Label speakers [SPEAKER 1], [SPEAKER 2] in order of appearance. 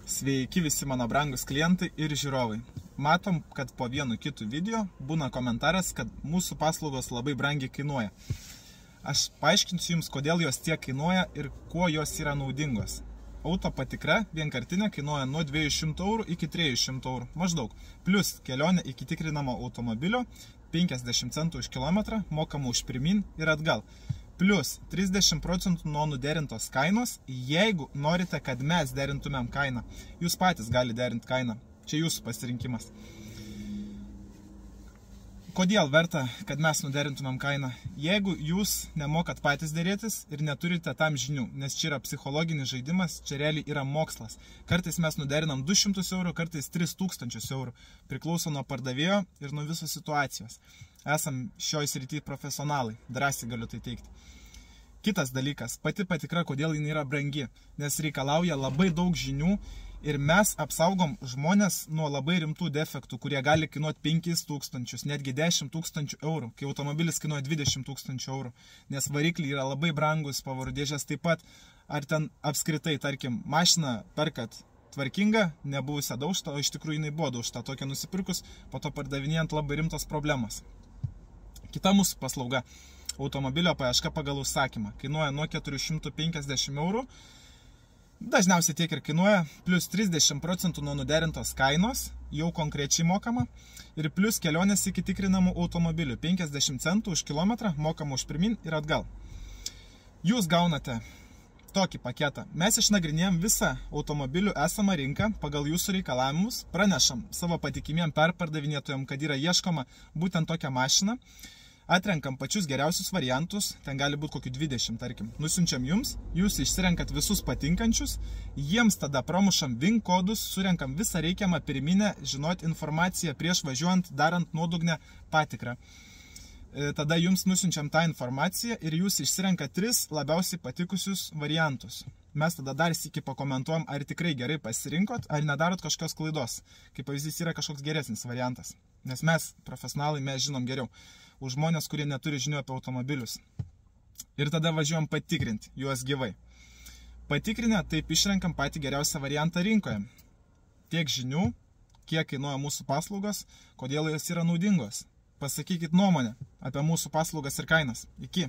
[SPEAKER 1] Sveiki visi mano brangus klientai ir žiūrovai. Matom, kad po vienu kitų video būna komentaras, kad mūsų paslaugos labai brangiai kainuoja. Aš paaiškinsiu jums, kodėl jos tiek kainuoja ir kuo jos yra naudingos. Auto patikra vienkartinė kainuoja nuo 200 € iki 300 € maždaug. Plus kelionė iki tikrinamo automobilio 50 centų už kilometrą, mokama už pirmyn ir atgal. Plus 30% nuo nuderintos kainos, jeigu norite, kad mes derintumėm kainą. Jūs patys gali derinti kainą. Čia jūsų pasirinkimas. Kodėl verta, kad mes nuderintumėm kainą? Jeigu jūs nemokat patys dėrėtis ir neturite tam žinių, nes čia yra psichologinis žaidimas, čia realiai yra mokslas. Kartais mes nuderinam 200 €, kartais 3000 €. Priklauso nuo pardavėjo ir nuo visos situacijos. Esam šioj srity profesionalai, drąsiai galiu tai teikti. Kitas dalykas, pati patikra, kodėl jinai yra brangi, nes reikalauja labai daug žinių ir mes apsaugom žmonės nuo labai rimtų defektų, kurie gali kainuoti 5000, netgi 10 000 €, kai automobilis kainuoja 20 000 €, nes varikliai yra labai brangus, pavarų dėžės taip pat, ar ten apskritai, tarkim, mašiną perkat tvarkinga, nebuvusią daužtą, o iš tikrųjų jinai buvo daužta, tokia nusipirkus, po to pardavinėjant labai rimtos problemos. Kita mūsų paslauga – automobilio paieška pagal užsakymą. Kainuoja nuo 450 €, dažniausiai tiek ir kainuoja, plus 30% nuo nuderintos kainos, jau konkrečiai mokama, ir plus kelionės iki tikrinamų automobilių, 50 centų už kilometrą, mokama už pirmyn ir atgal. Jūs gaunate tokį paketą. Mes išnagrinėjom visą automobilių esamą rinką pagal jūsų reikalavimus, pranešam savo patikimiem perpardavinėtojam, kad yra ieškoma būtent tokią mašiną, atrenkam pačius geriausius variantus, ten gali būti kokių 20, tarkim, nusiunčiam jums, jūs išsirenkat visus patinkančius, jiems tada pramušam VIN kodus, surenkam visą reikiamą pirminę žinoti informaciją prieš važiuojant, darant nuodugnę patikrą. Tada jums nusiunčiam tą informaciją ir jūs išsirenkat 3 labiausiai patikusius variantus. Mes tada dar sykį pakomentuojam, ar tikrai gerai pasirinkot, ar nedarot kažkokios klaidos. Kaip pavyzdys yra kažkoks geresnis variantas. Nes mes, profesionalai, mes žinom geriau už žmonės, kurie neturi žinių apie automobilius. Ir tada važiuojam patikrinti juos gyvai. Patikrinę, taip išrenkam patį geriausią variantą rinkoje. Tiek žinių, kiek kainuoja mūsų paslaugos, kodėl jos yra naudingos. Pasakykit nuomonę apie mūsų paslaugas ir kainas. Iki.